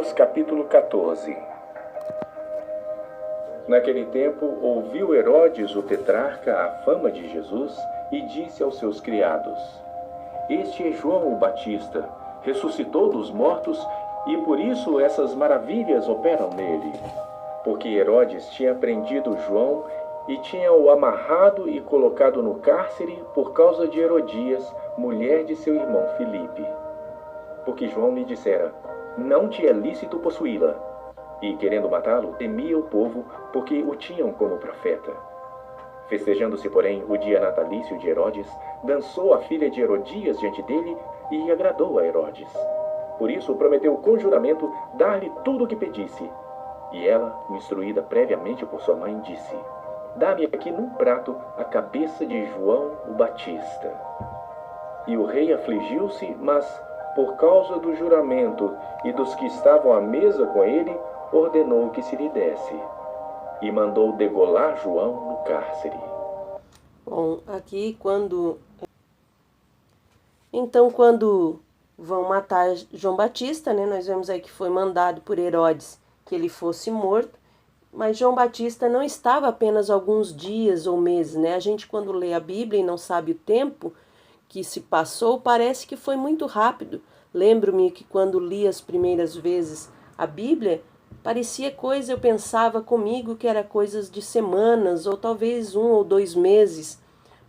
Atos capítulo 14. Naquele tempo ouviu Herodes o tetrarca a fama de Jesus e disse aos seus criados: Este é João o Batista, ressuscitou dos mortos e por isso essas maravilhas operam nele. Porque Herodes tinha prendido João e tinha-o amarrado e colocado no cárcere por causa de Herodias, mulher de seu irmão Filipe. Porque João lhe dissera: Não te é lícito possuí-la. E, querendo matá-lo, temia o povo, porque o tinham como profeta. Festejando-se, porém, o dia natalício de Herodes, dançou a filha de Herodias diante dele e agradou a Herodes. Por isso prometeu com juramento dar-lhe tudo o que pedisse. E ela, instruída previamente por sua mãe, disse: Dá-me aqui num prato a cabeça de João o Batista. E o rei afligiu-se, mas, por causa do juramento e dos que estavam à mesa com ele, ordenou que se lhe desse. E mandou degolar João no cárcere. Bom, aqui quando vão matar João Batista, né, nós vemos aí que foi mandado por Herodes que ele fosse morto, mas João Batista não estava apenas alguns dias ou meses, né? A gente quando lê a Bíblia e não sabe o tempo que se passou, parece que foi muito rápido. Lembro-me que quando li as primeiras vezes a Bíblia, parecia coisa, eu pensava comigo que era coisas de semanas ou talvez 1 ou 2 meses.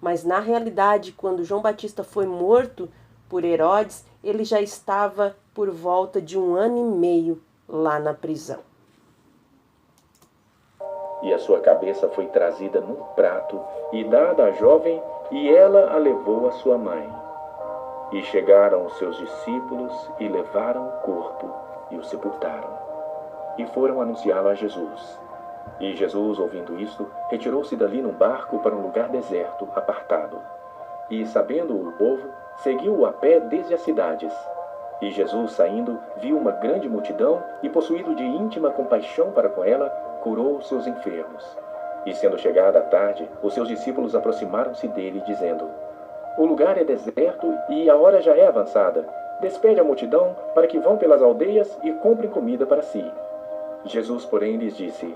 Mas na realidade, quando João Batista foi morto por Herodes, ele já estava por volta de 1 ano e meio lá na prisão. E a sua cabeça foi trazida num prato e dada à jovem, e ela a levou à sua mãe. E chegaram os seus discípulos e levaram o corpo e o sepultaram. E foram anunciá-lo a Jesus. E Jesus, ouvindo isto, retirou-se dali num barco para um lugar deserto, apartado. E, sabendo-o o povo, seguiu-o a pé desde as cidades. E Jesus, saindo, viu uma grande multidão e, possuído de íntima compaixão para com ela, curou os seus enfermos. E, sendo chegada a tarde, os seus discípulos aproximaram-se dele, dizendo: O lugar é deserto e a hora já é avançada. Despede a multidão para que vão pelas aldeias e comprem comida para si. Jesus, porém, lhes disse: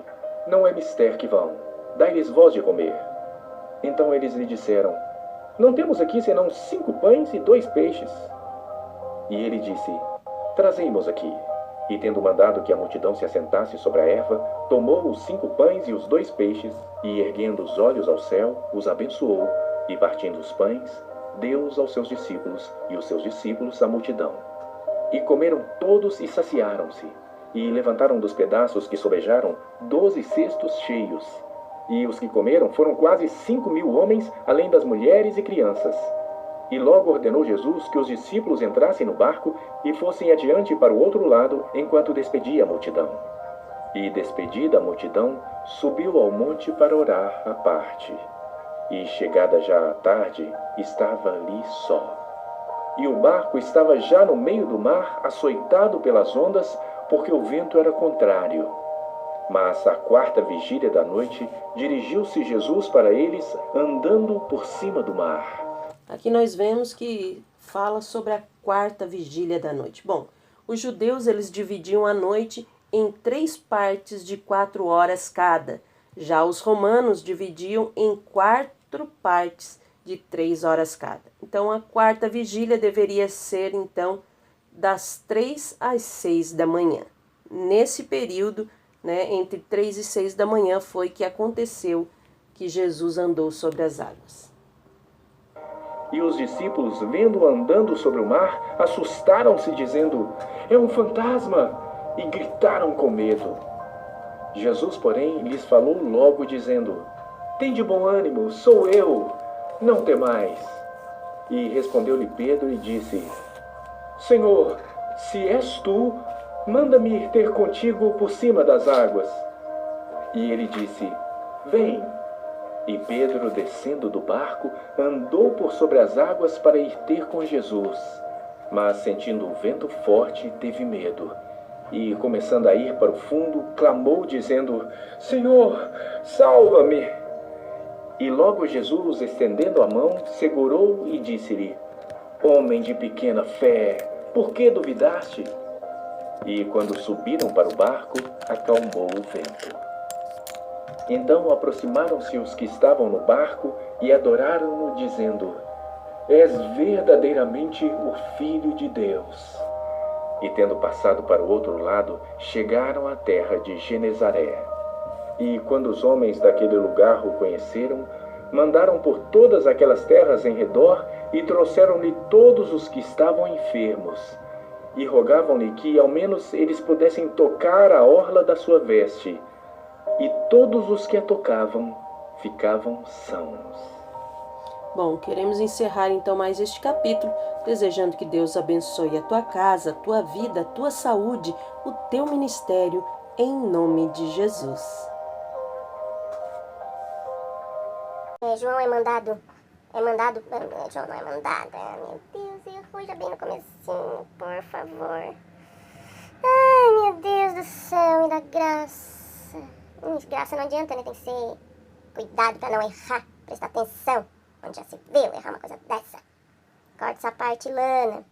Não é mister que vão, dai-lhes vós de comer. Então eles lhe disseram: Não temos aqui senão 5 pães e 2 peixes. E ele disse: Trazei-mos aqui. E tendo mandado que a multidão se assentasse sobre a erva, tomou os 5 pães e os 2 peixes, e erguendo os olhos ao céu, os abençoou, e partindo os pães, deu-os aos seus discípulos, e os seus discípulos à multidão. E comeram todos e saciaram-se. E levantaram dos pedaços que sobejaram 12 cestos cheios. E os que comeram foram quase 5.000 homens, além das mulheres e crianças. E logo ordenou Jesus que os discípulos entrassem no barco e fossem adiante para o outro lado, enquanto despedia a multidão. E despedida a multidão, subiu ao monte para orar à parte. E chegada já a tarde, estava ali só. E o barco estava já no meio do mar, açoitado pelas ondas, porque o vento era contrário. Mas à 4ª vigília da noite, dirigiu-se Jesus para eles, andando por cima do mar. Aqui nós vemos que fala sobre a 4ª vigília da noite. Bom, os judeus eles dividiam a noite em 3 partes de 4 horas cada. Já os romanos dividiam em 4 partes de 3 horas cada. Então a 4ª vigília deveria ser então das 3 às 6 da manhã. Nesse período, né, entre 3 e 6 da manhã foi que aconteceu que Jesus andou sobre as águas. E os discípulos, vendo-o andando sobre o mar, assustaram-se, dizendo: É um fantasma! E gritaram com medo. Jesus, porém, lhes falou logo, dizendo: Tende bom ânimo, sou eu, não temais. E respondeu-lhe Pedro e disse: Senhor, se és tu, manda-me ir ter contigo por cima das águas. E ele disse: Vem. E Pedro, descendo do barco, andou por sobre as águas para ir ter com Jesus. Mas, sentindo o vento forte, teve medo. E, começando a ir para o fundo, clamou, dizendo: Senhor, salva-me! E logo Jesus, estendendo a mão, segurou e disse-lhe: Homem de pequena fé, por que duvidaste? e, quando subiram para o barco, acalmou o vento. Então aproximaram-se os que estavam no barco e adoraram-no, dizendo: És verdadeiramente o Filho de Deus. E tendo passado para o outro lado, chegaram à terra de Genezaré. E quando os homens daquele lugar o conheceram, mandaram por todas aquelas terras em redor e trouxeram-lhe todos os que estavam enfermos, e rogavam-lhe que ao menos eles pudessem tocar a orla da sua veste, e todos os que a tocavam ficavam sãos. Bom, queremos encerrar então mais este capítulo, desejando que Deus abençoe a tua casa, a tua vida, a tua saúde, o teu ministério, em nome de Jesus. João é mandado, João não é mandado, meu Deus, eu fui já bem no comecinho, por favor. Ai, meu Deus do céu, e da graça. Graça não adianta, né, tem que ser cuidado pra não errar, prestar atenção, onde já se viu errar uma coisa dessa. Corta essa parte, Lana.